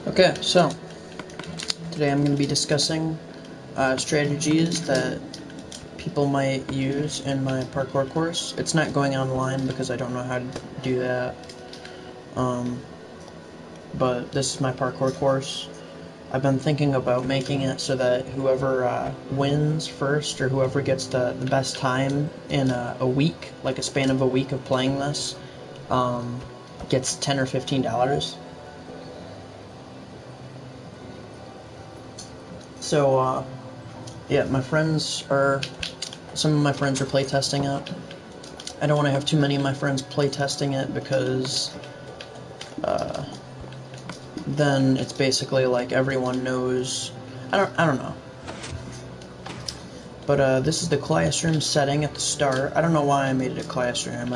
Okay, so today I'm going to be discussing strategies that people might use in my parkour course. It's not going online because I don't know how to do that, but this is my parkour course. I've been thinking about making it so that whoever wins first, or whoever gets the best time in a week, like a span of a week of playing this, gets $10 or $15. So, yeah, some of my friends are playtesting it. I don't want to have too many of my friends playtesting it because then it's basically like everyone knows. I don't know. But this is the classroom setting at the start. I don't know why I made it a classroom.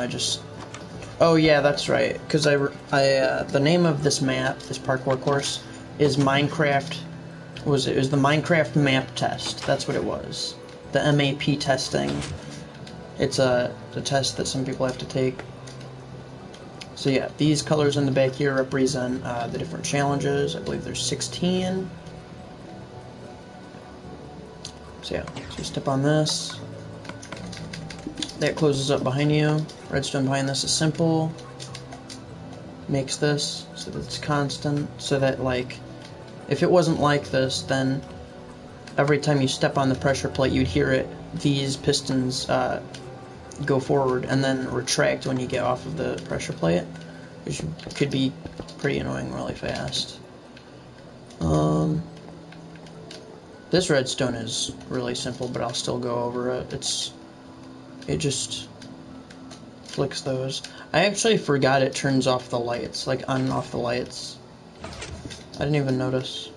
Oh yeah, that's right. Because the name of this map, this parkour course, is Minecraft. It was the Minecraft map test. That's what it was. The MAP testing. It's the test that some people have to take. So yeah, these colors in the back here represent the different challenges. I believe there's 16. So yeah, so you step on this. That closes up behind you. Redstone behind this is simple. Makes this so that it's constant, so that, like, if it wasn't like this, then every time you step on the pressure plate, you'd hear these pistons go forward and then retract when you get off of the pressure plate, which could be pretty annoying really fast. This redstone is really simple, but I'll still go over it. It just flicks those. I actually forgot it turns off the lights, like on and off the lights. I didn't even notice.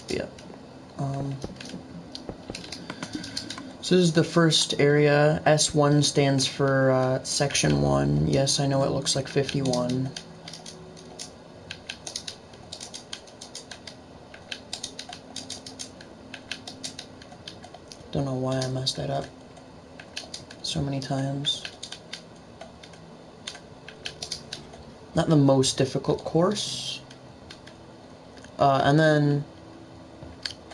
Yeah. So this is the first area. S1 stands for Section 1. Yes, I know it looks like 51. Don't know why I messed that up so many times. Not the most difficult course. And then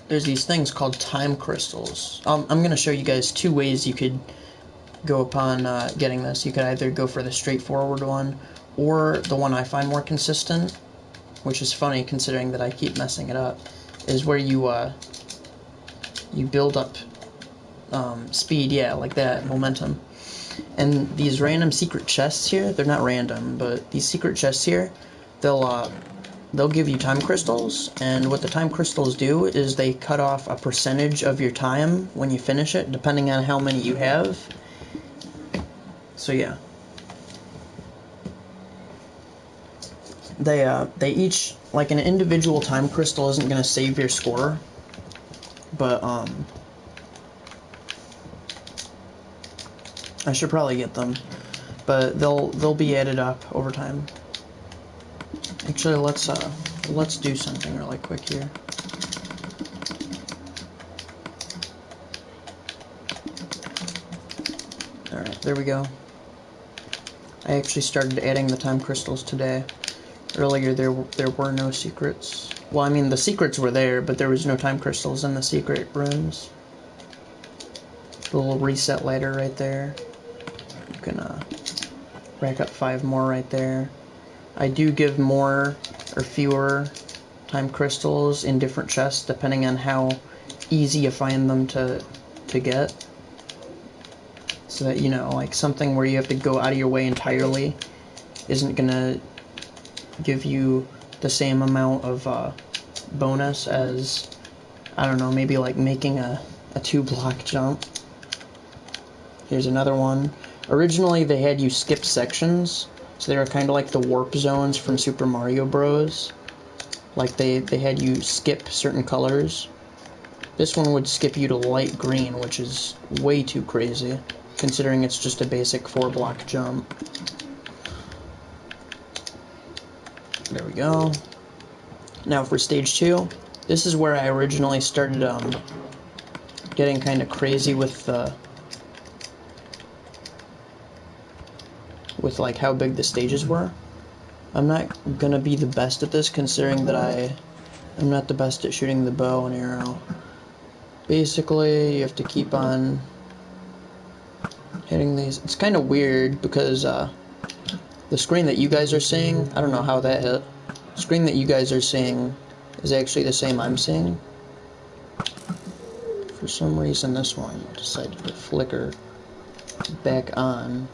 there's these things called time crystals. I'm going to show you guys two ways you could go upon getting this. You could either go for the straightforward one, or the one I find more consistent, which is funny considering that I keep messing it up, is where you build up speed, yeah, like that, momentum. And these random secret chests here, they're not random, but these secret chests here, they'll give you time crystals, and what the time crystals do is they cut off a percentage of your time when you finish it, depending on how many you have. So yeah. They each, like, an individual time crystal isn't going to save your score, but I should probably get them, but they'll be added up over time. Actually, let's do something really quick here. Alright, there we go. I actually started adding the time crystals today. Earlier there were no secrets. Well, I mean, the secrets were there, but there was no time crystals in the secret rooms. The little reset ladder right there. You can rack up 5 more right there. I do give more or fewer time crystals in different chests depending on how easy you find them to get. So that, you know, like something where you have to go out of your way entirely isn't gonna give you the same amount of bonus as, I don't know, maybe like making a 2-block jump. Here's another one. Originally they had you skip sections, so they were kind of like the warp zones from Super Mario Bros. Like they had you skip certain colors. This one would skip you to light green, which is way too crazy, considering it's just a basic 4-block jump. There we go. Now for stage 2, this is where I originally started getting kind of crazy with like how big the stages were. I'm not gonna be the best at this, considering that I'm not the best at shooting the bow and arrow. Basically, you have to keep on hitting these. It's kind of weird because the screen that you guys are seeing, I don't know how that hit. The screen that you guys are seeing is actually the same I'm seeing. For some reason, this one decided to flicker back on.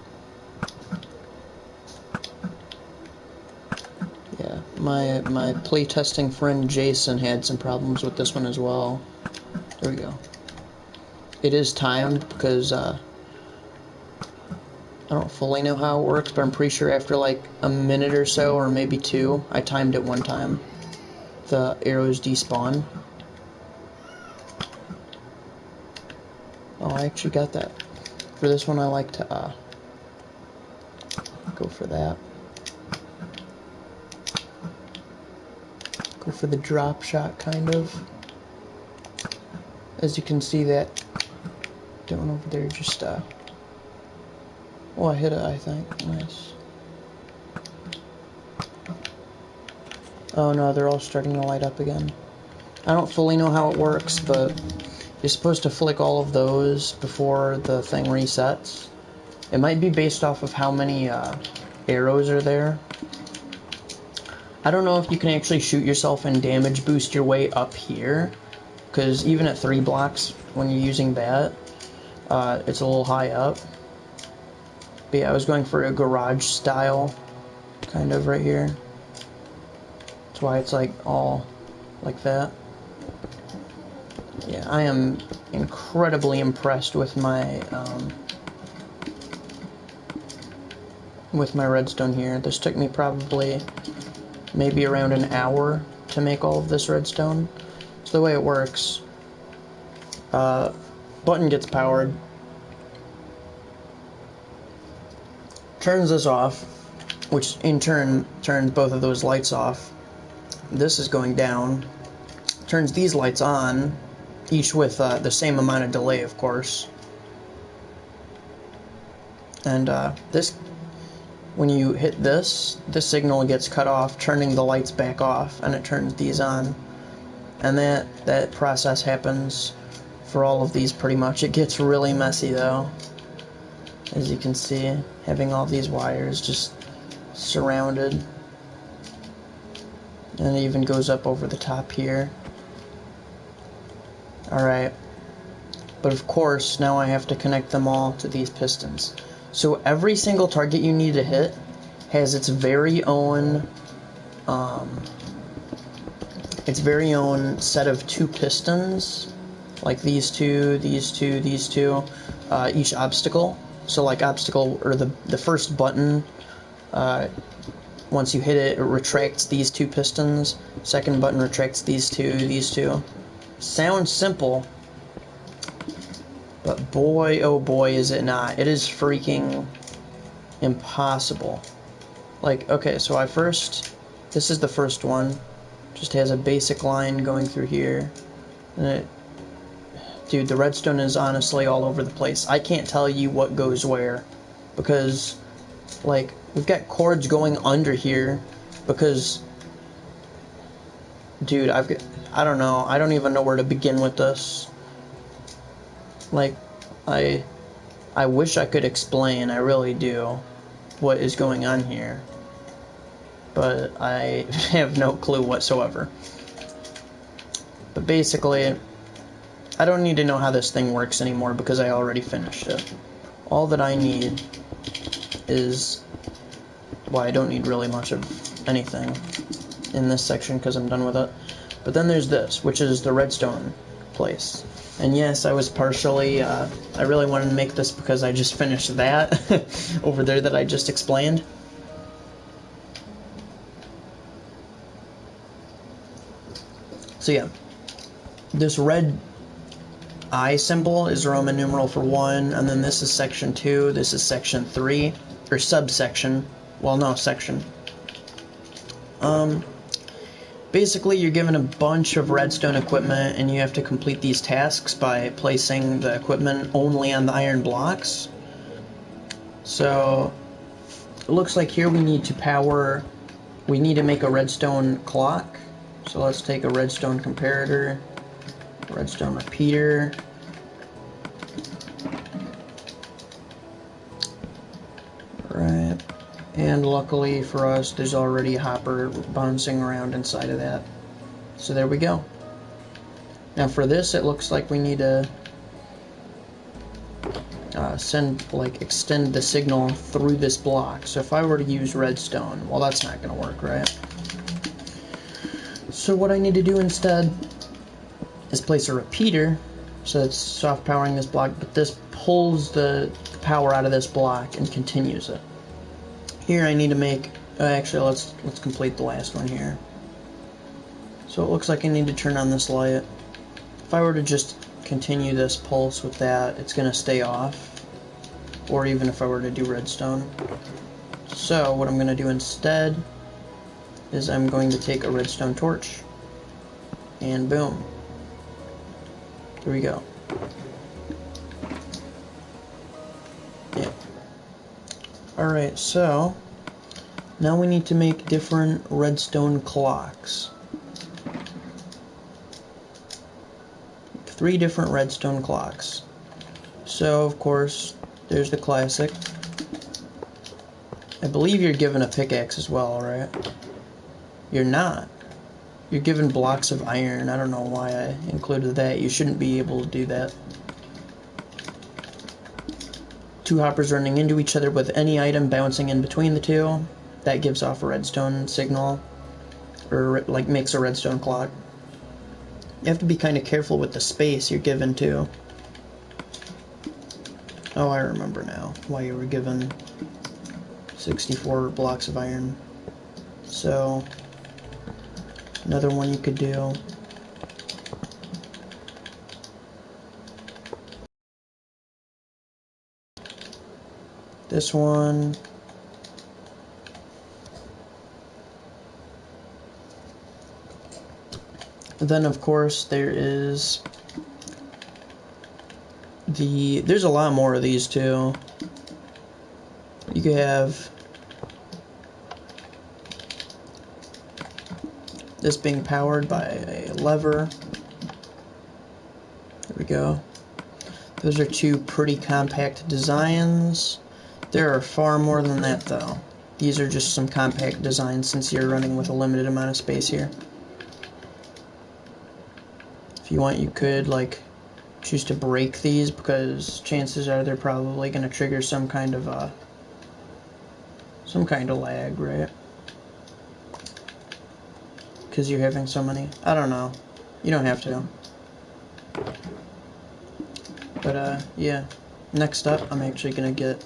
Yeah, my playtesting friend Jason had some problems with this one as well. There we go. It is timed because I don't fully know how it works, but I'm pretty sure after like a minute or so, or maybe 2, I timed it one time. The arrows despawn. Oh, I actually got that. For this one, I like to go for that. Go for the drop shot, kind of. As you can see, that down over there just oh, I hit it, I think. Nice. Oh no, they're all starting to light up again. I don't fully know how it works, but you're supposed to flick all of those before the thing resets. It might be based off of how many arrows are there. I don't know if you can actually shoot yourself and damage boost your way up here, because even at 3 blocks, when you're using that, it's a little high up. But yeah, I was going for a garage style, kind of right here. That's why it's like all like that. Yeah, I am incredibly impressed with my redstone here. This took me probably maybe around an hour to make all of this redstone. So the way it works, button gets powered, turns this off, which in turn turns both of those lights off. This is going down, turns these lights on, each with the same amount of delay, of course. And this, when you hit this, the signal gets cut off, turning the lights back off, and it turns these on. And that process happens for all of these pretty much. It gets really messy though, as you can see, having all these wires just surrounded. And it even goes up over the top here. Alright, but of course now I have to connect them all to these pistons. So every single target you need to hit has its very own set of 2 pistons, like these two, each obstacle. So like obstacle, or the first button, once you hit it, it retracts these 2 pistons. Second button retracts these two. Sounds simple, but boy, oh boy, is it not. It is freaking impossible. Like, okay, so this is the first one. Just has a basic line going through here. And dude, the redstone is honestly all over the place. I can't tell you what goes where, because, like, we've got cords going under here, because, dude, I don't know. I don't even know where to begin with this. Like, I wish I could explain, I really do, what is going on here. But I have no clue whatsoever. But basically, I don't need to know how this thing works anymore because I already finished it. All that I need is, well, I don't need really much of anything in this section because I'm done with it. But then there's this, which is the redstone place. And yes, I was partially, I really wanted to make this because I just finished that over there that I just explained. So yeah, this red I symbol is Roman numeral for 1, and then this is section 2, this is section 3, or subsection, well no, section. Basically you're given a bunch of redstone equipment and you have to complete these tasks by placing the equipment only on the iron blocks. So it looks like here we need to power we need to make a redstone clock. So let's take a redstone comparator, redstone repeater. Right. And luckily for us, there's already a hopper bouncing around inside of that. So there we go. Now for this, it looks like we need to extend the signal through this block. So if I were to use redstone, well, that's not going to work, right? So what I need to do instead is place a repeater, so it's soft powering this block, but this pulls the power out of this block and continues it. Here I need to make, actually let's complete the last one here. So it looks like I need to turn on this light. If I were to just continue this pulse with that, it's going to stay off, or even if I were to do redstone. So what I'm going to do instead is I'm going to take a redstone torch, and boom. There we go. Yeah. Alright, so now we need to make different redstone clocks. 3 different redstone clocks. So, of course, there's the classic. I believe you're given a pickaxe as well, right? You're not. You're given blocks of iron. I don't know why I included that. You shouldn't be able to do that. 2 hoppers running into each other with any item bouncing in between the two. That gives off a redstone signal, or like makes a redstone clock. You have to be kind of careful with the space you're given too. Oh, I remember now why you were given 64 blocks of iron. So another one you could do. This one. Then of course there is there's a lot more of these too. You could have this being powered by a lever. There we go. Those are 2 pretty compact designs. There are far more than that though. These are just some compact designs since you're running with a limited amount of space here. If you want, you could like choose to break these, because chances are they're probably going to trigger some kind of lag, right? Because you're having so many. I don't know. You don't have to. But yeah. Next up, I'm actually going to get,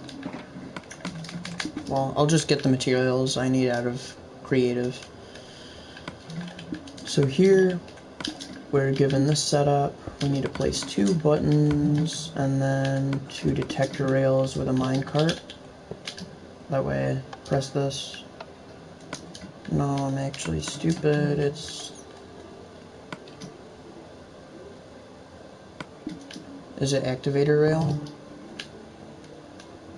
well, I'll just get the materials I need out of creative. So here, we're given this setup. We need to place 2 buttons and then 2 detector rails with a minecart. That way, press this. No, I'm actually stupid. Is it activator rail?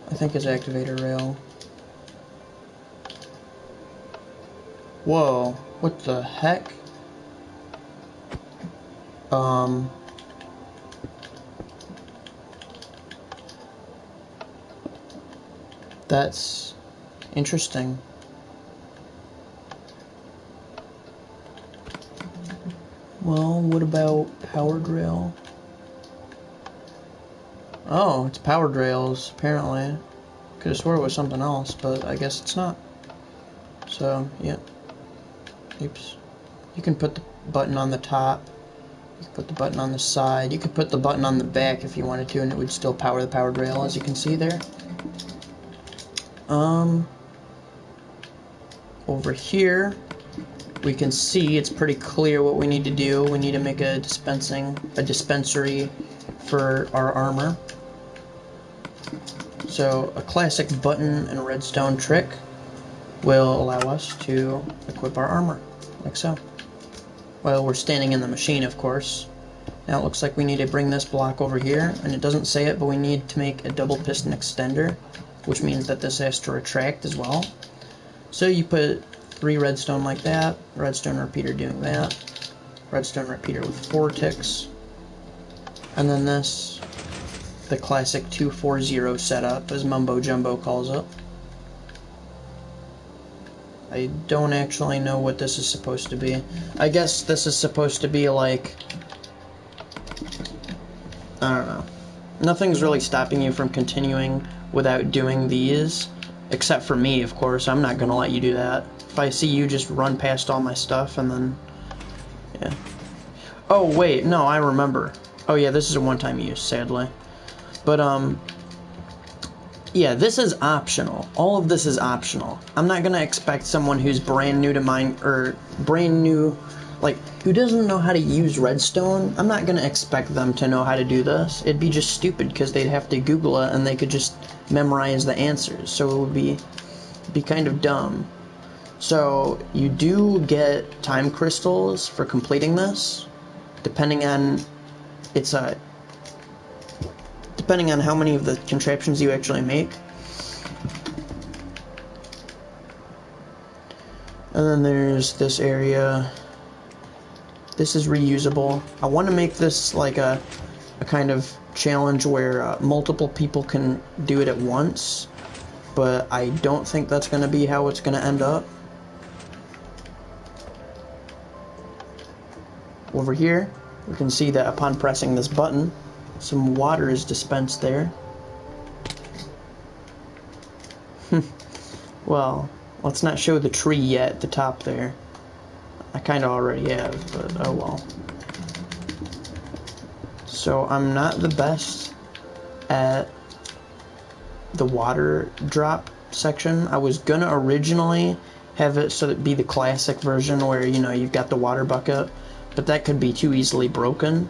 I think it's activator rail. Whoa, what the heck? That's interesting. Well, what about powered rail? Oh, it's powered rails, apparently. Could have swore it was something else, but I guess it's not. So, yeah. Oops. You can put the button on the top. You can put the button on the side. You could put the button on the back if you wanted to, and it would still power the powered rail, as you can see there. Over here, we can see it's pretty clear what we need to do. We need to make a dispensary for our armor. So a classic button and redstone trick will allow us to equip our armor, like so. While we're standing in the machine, of course. Now it looks like we need to bring this block over here, and it doesn't say it, but we need to make a double piston extender, which means that this has to retract as well. So you put 3 redstone like that, redstone repeater doing that, redstone repeater with 4 ticks, and then this, the classic 240 setup, as Mumbo Jumbo calls it. I don't actually know what this is supposed to be. I guess this is supposed to be like, I don't know. Nothing's really stopping you from continuing without doing these, except for me, of course. I'm not gonna let you do that. If I see you just run past all my stuff and then, yeah. Oh wait, no, I remember. Oh yeah, this is a one-time use, sadly. But yeah, this is optional. All of this is optional. I'm not gonna expect someone who's brand new to mine, or brand new, like, who doesn't know how to use redstone, I'm not gonna expect them to know how to do this. It'd be just stupid, because they'd have to Google it, and they could just memorize the answers, so it would be kind of dumb. So, you do get time crystals for completing this, depending on, depending on how many of the contraptions you actually make. And then there's this area. This is reusable. I want to make this like a kind of challenge where multiple people can do it at once, but I don't think that's going to be how it's going to end up. Over here, we can see that upon pressing this button, some water is dispensed there. Well, let's not show the tree yet at the top there. I kind of already have, but oh well. So I'm not the best at the water drop section. I was gonna originally have it so that it'd be the classic version where, you know, you've got the water bucket, but that could be too easily broken,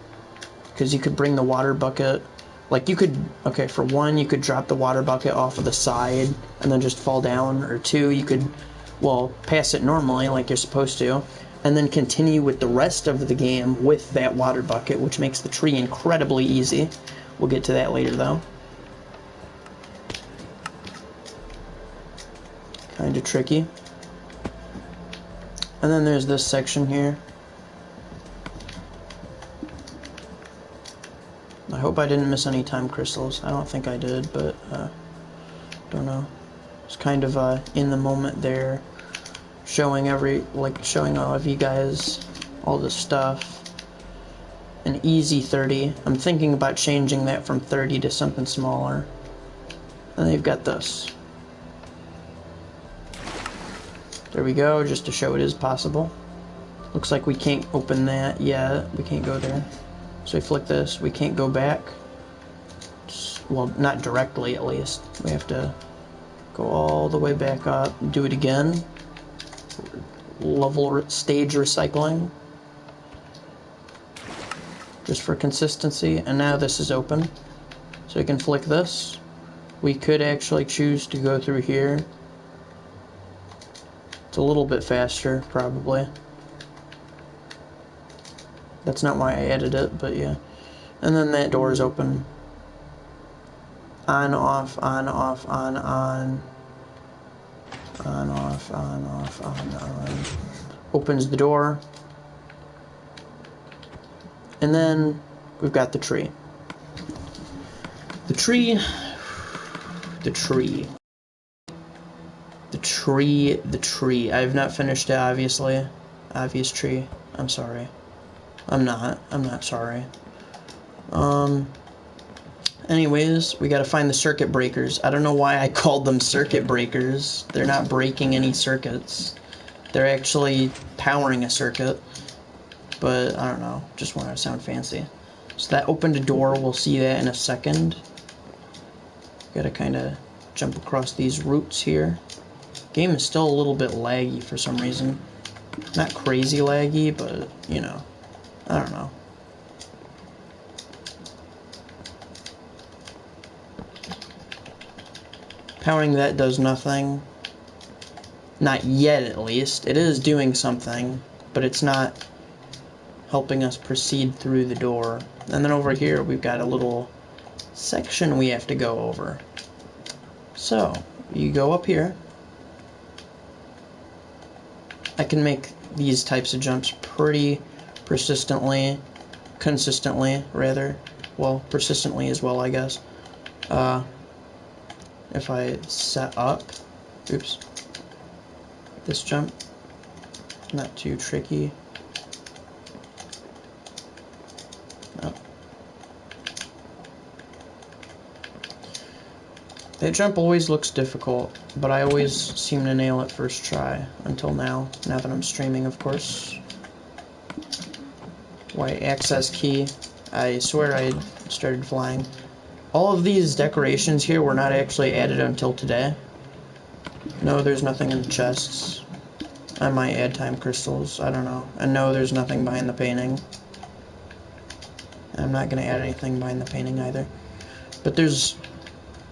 because you could bring the water bucket, like you could, okay, for one, you could drop the water bucket off of the side and then just fall down, or two, you could, well, pass it normally like you're supposed to, and then continue with the rest of the game with that water bucket, which makes the tree incredibly easy. We'll get to that later, though. Kind of tricky. And then there's this section here. I hope I didn't miss any time crystals. I don't think I did, but don't know. It's kind of in the moment there, showing showing all of you guys all this stuff. An easy 30. I'm thinking about changing that from 30 to something smaller. And they've got this. There we go, just to show it is possible. Looks like we can't open that yet. We can't go there. So we flick this, we can't go back. Well, not directly at least. We have to go all the way back up, do it again. Level stage recycling. Just for consistency. And now this is open. So we can flick this. We could actually choose to go through here. It's a little bit faster, probably. That's not why I added it, but yeah. And then that door is open. On, off, on, off, on, on. On, off, on, off, on. Opens the door. And then we've got the tree. The tree. The tree. The tree. I have not finished it, obviously. Obvious tree. I'm sorry. I'm not sorry. Anyways, we gotta find the circuit breakers. I don't know why I called them circuit breakers. They're not breaking any circuits. They're actually powering a circuit. But, I don't know. Just wanted to sound fancy. So that opened a door. We'll see that in a second. Gotta kinda jump across these roots here. Game is still a little bit laggy for some reason. Not crazy laggy, but, you know. I don't know. Powering that does nothing. Not yet, at least. It is doing something, but it's not helping us proceed through the door. And then over here, we've got a little section we have to go over. So, you go up here. I can make these types of jumps pretty consistently, rather. Well, persistently as well, I guess. If I set up, oops, this jump, not too tricky. No. That jump always looks difficult, but I always seem to nail it first try, until now that I'm streaming, of course. White access key, I swear I started flying. All of these decorations here were not actually added until today. No, there's nothing in the chests. I might add time crystals, I don't know. And no, there's nothing behind the painting. I'm not going to add anything behind the painting either. But there's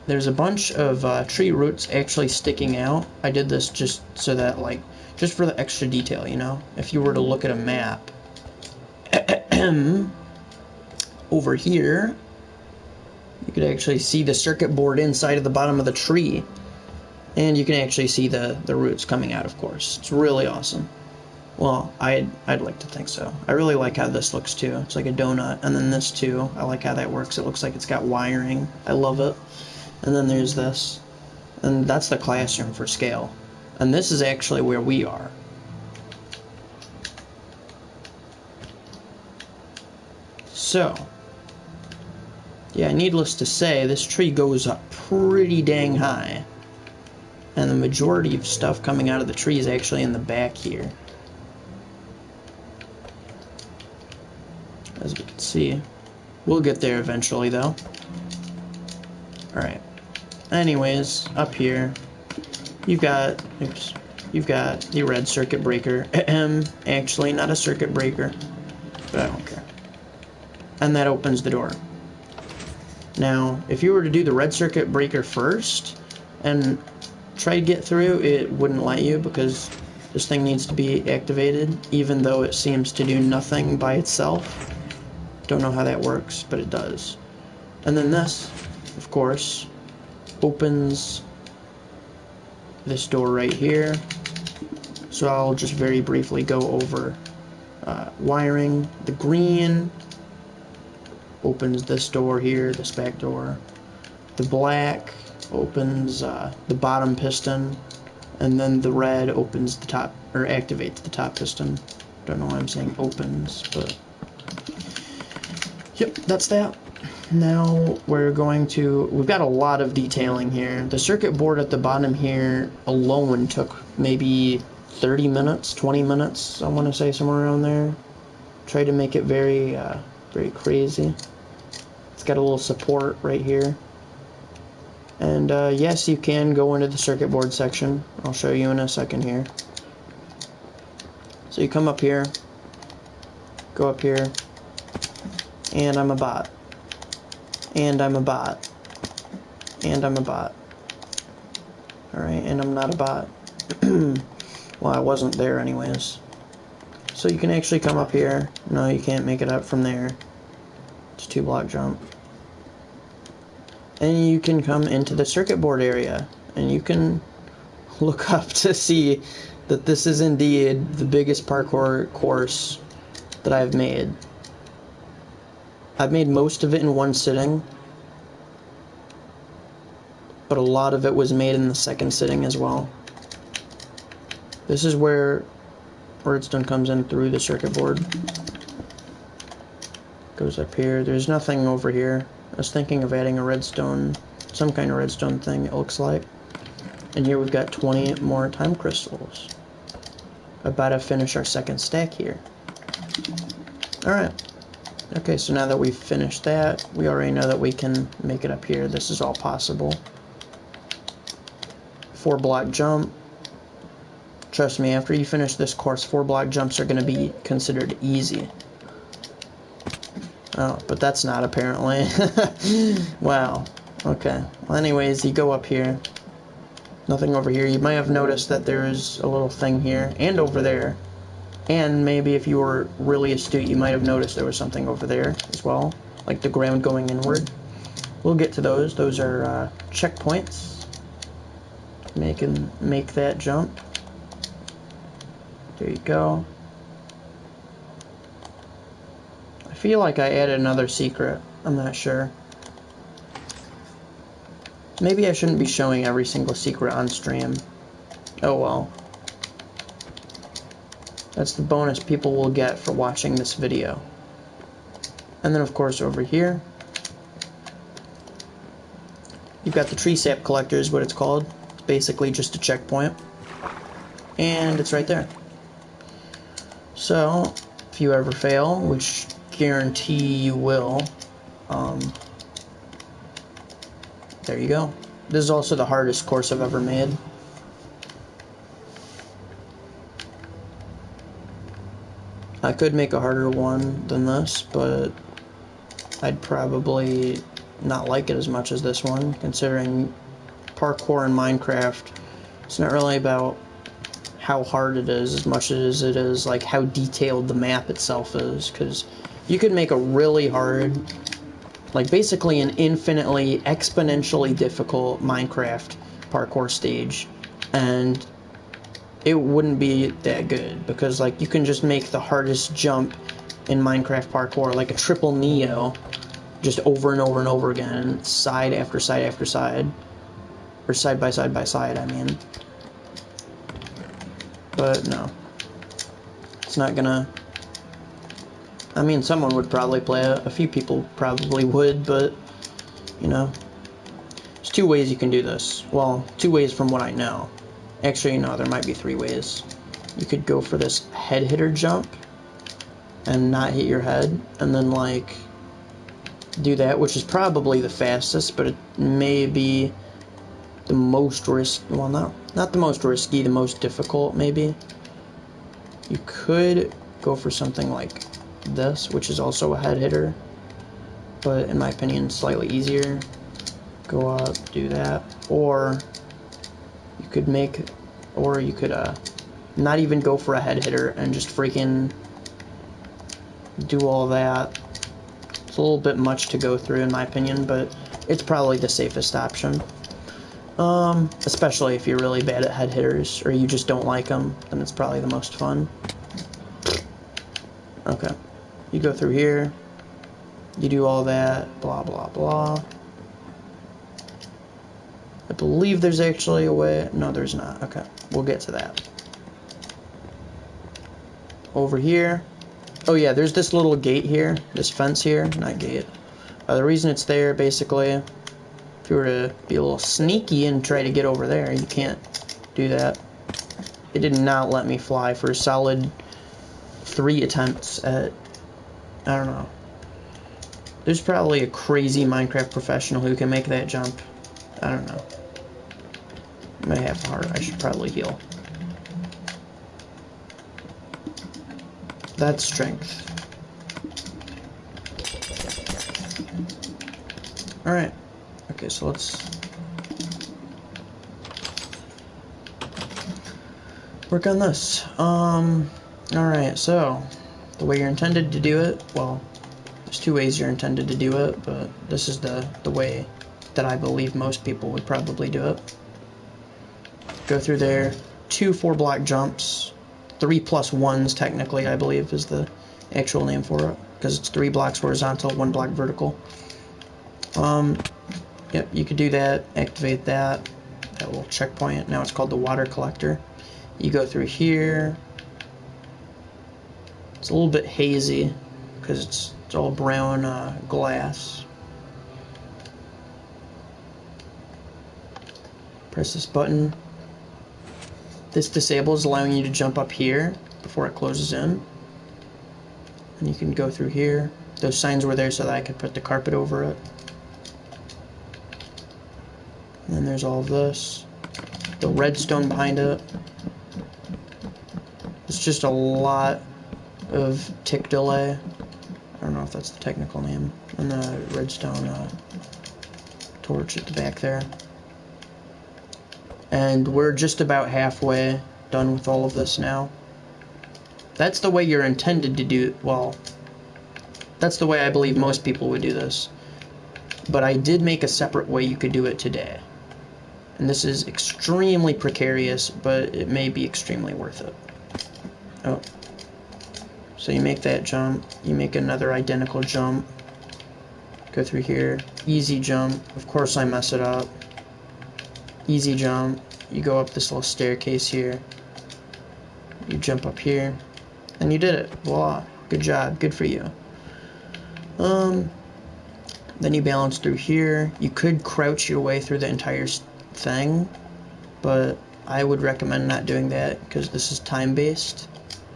a bunch of tree roots actually sticking out. I did this just so that, like, just for the extra detail, you know? If you were to look at a map, over here, you could actually see the circuit board inside of the bottom of the tree. And you can actually see the roots coming out, of course. It's really awesome. Well, I'd like to think so. I really like how this looks, too. It's like a donut. And then this, too. I like how that works. It looks like it's got wiring. I love it. And then there's this. And that's the classroom for scale. And this is actually where we are. So, yeah, needless to say, this tree goes up pretty dang high. And the majority of stuff coming out of the tree is actually in the back here. As we can see. We'll get there eventually, though. Alright. Anyways, up here, you've got the red circuit breaker. Actually, not a circuit breaker, but I don't care. And that opens the door. Now, if you were to do the red circuit breaker first and try to get through, it wouldn't let you because this thing needs to be activated, even though it seems to do nothing by itself. Don't know how that works, but it does. And then this, of course, opens this door right here. So I'll just very briefly go over wiring. The green opens this door here, this back door. The black opens the bottom piston, and then the red opens the top, or activates the top piston. Don't know why I'm saying opens, but yep, that's that. Now we've got a lot of detailing here. The circuit board at the bottom here alone took maybe 30 minutes, 20 minutes, I want to say, somewhere around there. Tried to make it very crazy. It's got a little support right here. And yes, you can go into the circuit board section. I'll show you in a second here. So you come up here, go up here, and I'm a bot. And I'm a bot. And I'm a bot. Alright, and I'm not a bot. Well, I wasn't there anyways. So you can actually come up here. No, you can't make it up from there. It's a 2-block jump. And you can come into the circuit board area. And you can look up to see that this is indeed the biggest parkour course that I've made. I've made most of it in one sitting, but a lot of it was made in the second sitting as well. This is where redstone comes in through the circuit board. Goes up here. There's nothing over here. I was thinking of adding a redstone, some kind of redstone thing, it looks like. And here we've got 20 more time crystals. About to finish our second stack here. Alright. Okay, so now that we've finished that, we already know that we can make it up here. This is all possible. 4-block jump. Trust me, after you finish this course, 4-block jumps are going to be considered easy. Oh, but that's not apparently. Wow. Okay. Well, anyways, you go up here. Nothing over here. You might have noticed that there's a little thing here and over there. And maybe if you were really astute, you might have noticed there was something over there as well, like the ground going inward. We'll get to those. Those are checkpoints. Make that jump. There you go. I feel like I added another secret. I'm not sure. Maybe I shouldn't be showing every single secret on stream. Oh well. That's the bonus people will get for watching this video. And then of course over here, you've got the tree sap collector is what it's called. It's basically just a checkpoint. And it's right there. So, if you ever fail, which guarantee you will, there you go. This is also the hardest course I've ever made. I could make a harder one than this, but I'd probably not like it as much as this one, considering parkour in Minecraft, it's not really about how hard it is as much as it is like how detailed the map itself is, because you could make a really hard, like basically an infinitely, exponentially difficult Minecraft parkour stage, and it wouldn't be that good, because like you can just make the hardest jump in Minecraft parkour, like a triple Neo, just over and over and over again, side after side after side, or side by side by side, I mean. But no, it's not gonna, I mean, someone would probably play it, a few people probably would, but, you know, there's two ways you can do this. Well, two ways from what I know. Actually, no, there might be three ways. You could go for this head hitter jump and not hit your head, and then, like, do that, which is probably the fastest, but it may be the most well, not the most risky, the most difficult, maybe. You could go for something like this, which is also a head hitter, but in my opinion, slightly easier. Go up, do that, or you could not even go for a head hitter and just freaking do all that. It's a little bit much to go through in my opinion, but it's probably the safest option. Especially if you're really bad at head hitters, or you just don't like them, then it's probably the most fun. Okay. You go through here, you do all that, blah, blah, blah. I believe there's actually a way. No, there's not. Okay, we'll get to that. Over here. Oh yeah, there's this little gate here, this fence here, not gate. The reason it's there, basically, if you were to be a little sneaky and try to get over there, you can't do that. It did not let me fly for a solid 3 attempts at, I don't know. There's probably a crazy Minecraft professional who can make that jump. I don't know. I might have a heart. I should probably heal. That's strength. Alright. Okay, so let's work on this. Alright, so the way you're intended to do it, well, there's two ways you're intended to do it, but this is the way that I believe most people would probably do it. Go through there, 2 4-block jumps, 3 plus 1s technically, I believe, is the actual name for it, because it's 3 blocks horizontal, 1 block vertical. Yep, you could do that, activate that little checkpoint. Now it's called the water collector. You go through here. It's a little bit hazy because it's all brown glass. Press this button. This disables, allowing you to jump up here before it closes in. And you can go through here. Those signs were there so that I could put the carpet over it. And then there's all of this. The redstone behind it. It's just a lot of tick delay. I don't know if that's the technical name. And the redstone torch at the back there. And we're just about halfway done with all of this now. That's the way you're intended to do it. Well, that's the way I believe most people would do this. But I did make a separate way you could do it today. And this is extremely precarious, but it may be extremely worth it. Oh. So you make that jump, you make another identical jump, go through here, easy jump, of course I mess it up, easy jump, you go up this little staircase here, you jump up here, and you did it, voila, good job, good for you. Then you balance through here, you could crouch your way through the entire thing, but I would recommend not doing that, because this is time-based.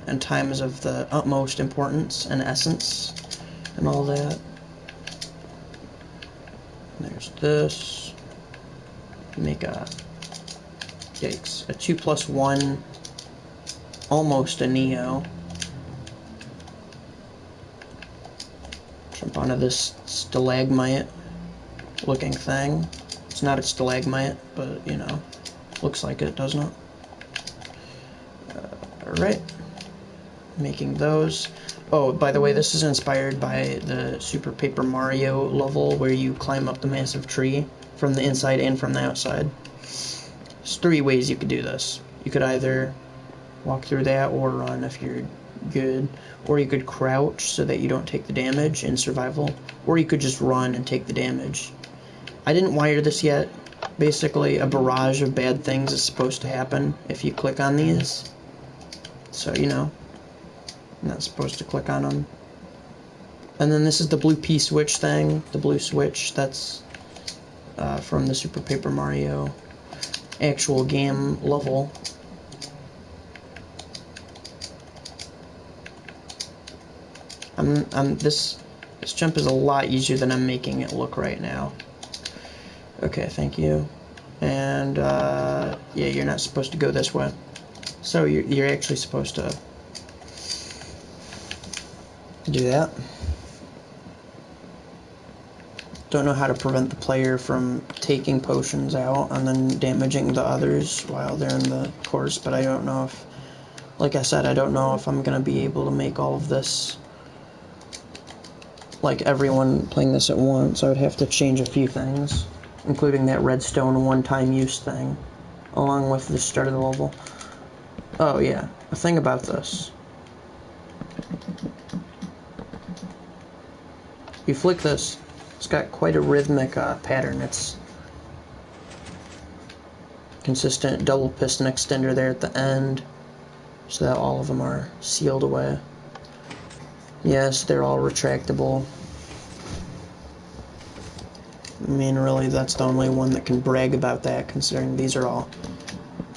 And time is of the utmost importance and essence and all that. And there's this. Make a, yikes, a 2 plus 1, almost a Neo. Jump onto this stalagmite looking thing. It's not a stalagmite, but you know, looks like it, doesn't it? Alright. Making those. Oh, by the way, this is inspired by the Super Paper Mario level where you climb up the massive tree from the inside and from the outside. There's 3 ways you could do this. You could either walk through that or run if you're good, or you could crouch so that you don't take the damage in survival, or you could just run and take the damage. I didn't wire this yet. Basically, a barrage of bad things is supposed to happen if you click on these. So, you know, I'm not supposed to click on them. And then this is the blue P switch thing, the blue switch, that's from the Super Paper Mario actual game level. This jump is a lot easier than I'm making it look right now. Okay, thank you. And yeah, you're not supposed to go this way. So you're actually supposed to do that. Don't know how to prevent the player from taking potions out and then damaging the others while they're in the course, but I don't know if, like I said, I don't know if I'm going to be able to make all of this, like everyone playing this at once. I would have to change a few things, including that redstone one-time use thing, along with the start of the level. Oh yeah, a thing about this. You flick this, it's got quite a rhythmic pattern. It's consistent double piston extender there at the end, so that all of them are sealed away. Yes, they're all retractable. I mean, really, that's the only one that can brag about that, considering these are all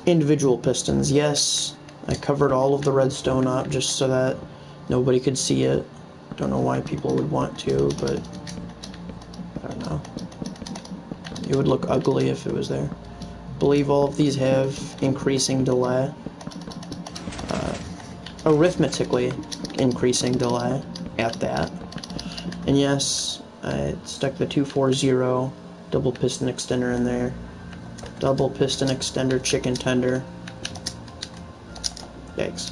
individual pistons. Yes, I covered all of the redstone up just so that nobody could see it. Don't know why people would want to, but I don't know. It would look ugly if it was there. I believe all of these have increasing delay. Arithmetically increasing delay at that. And yes, I stuck the 240 double piston extender in there. Double piston extender chicken tender. Yikes.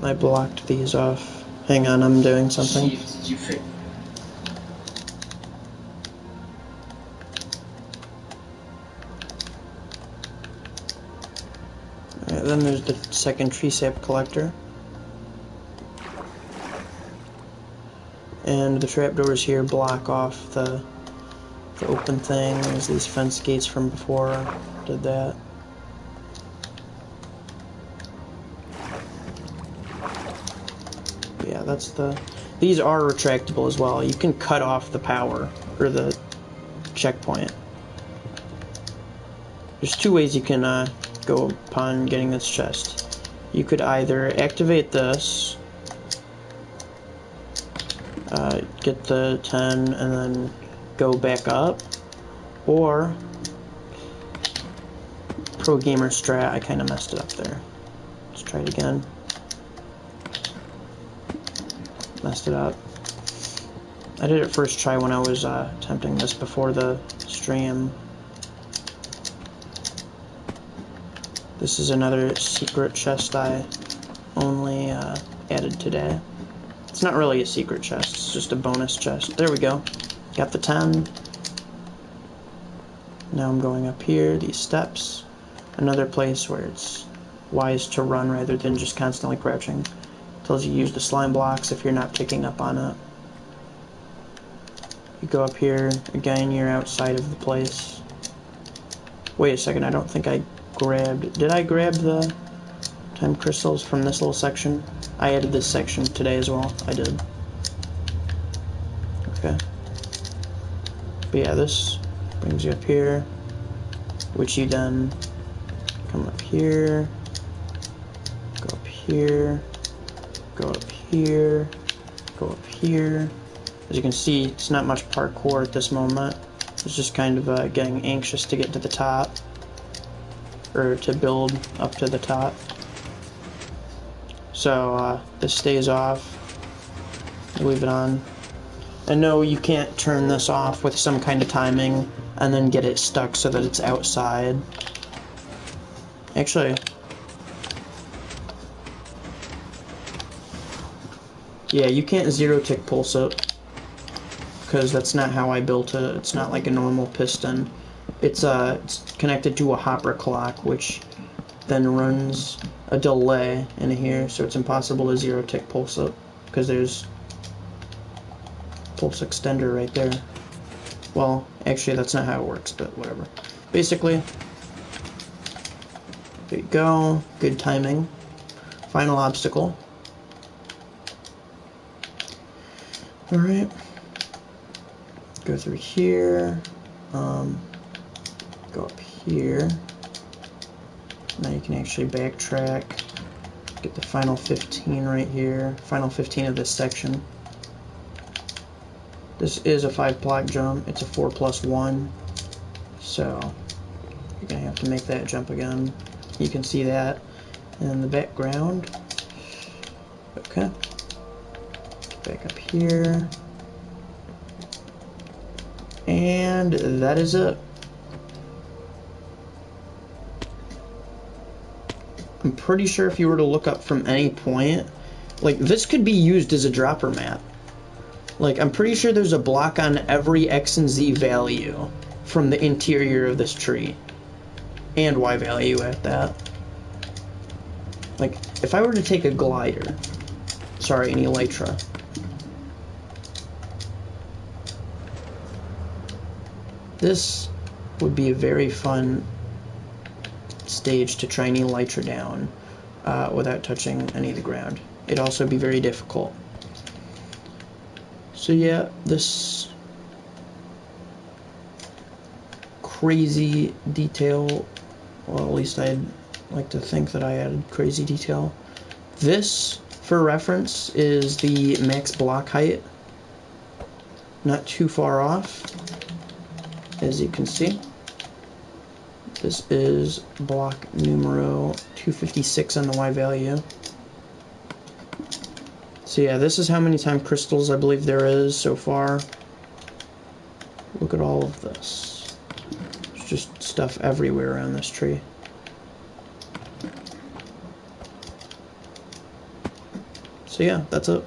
I blocked these off. Hang on, I'm doing something. Alright, then there's the second tree sap collector. And the trapdoors here block off the open thing. There's these fence gates from before. Did that. Yeah, that's the... These are retractable as well. You can cut off the power, or the checkpoint. There's 2 ways you can go upon getting this chest. You could either activate this, get the 10, and then go back up, or pro gamer strat. I kind of messed it up there. Let's try it again. Messed it up. I did it first try when I was attempting this before the stream. This is another secret chest I only added today. It's not really a secret chest, it's just a bonus chest. There we go. Got the 10. Now I'm going up here, these steps. another place where it's wise to run rather than just constantly crouching. Tells you use the slime blocks if you're not picking up on it. You go up here, again, you're outside of the place. Wait a second, I don't think I grabbed... Did I grab the time crystals from this little section? I added this section today as well. I did. Okay. But yeah, this brings you up here, which you then come up here, go up here, go up here, go up here. As you can see, it's not much parkour at this moment. It's just kind of getting anxious to get to the top, or to build up to the top. So this stays off. Leave it on. And no, you can't turn this off with some kind of timing and then get it stuck so that it's outside. Actually, yeah, you can't zero tick pulse it, because that's not how I built it. It's not like a normal piston. It's connected to a hopper clock, which then runs a delay in here, so it's impossible to zero tick pulse it, because there's pulse extender right there. Well, actually that's not how it works, but whatever. Basically, there you go. Good timing. Final obstacle. Alright. Go through here. Go up here. Now you can actually backtrack. Get the final 15 right here. Final 15 of this section. This is a 5-block jump. It's a 4+1. So you're gonna have to make that jump again. You can see that in the background. Okay. Back up here. And that is it. I'm pretty sure if you were to look up from any point, like, this could be used as a dropper map. Like, I'm pretty sure there's a block on every X and Z value from the interior of this tree. And Y value at that. Like, if I were to take a glider, sorry, an elytra, this would be a very fun stage to try and elytra down without touching any of the ground. It'd also be very difficult. So yeah, this crazy detail, well, at least I'd like to think that I added crazy detail. This, for reference, is the max block height. Not too far off, as you can see. This is block numero 256 on the Y value. So yeah, this is how many time crystals I believe there is so far. Look at all of this. There's just stuff everywhere around this tree. So yeah, that's it.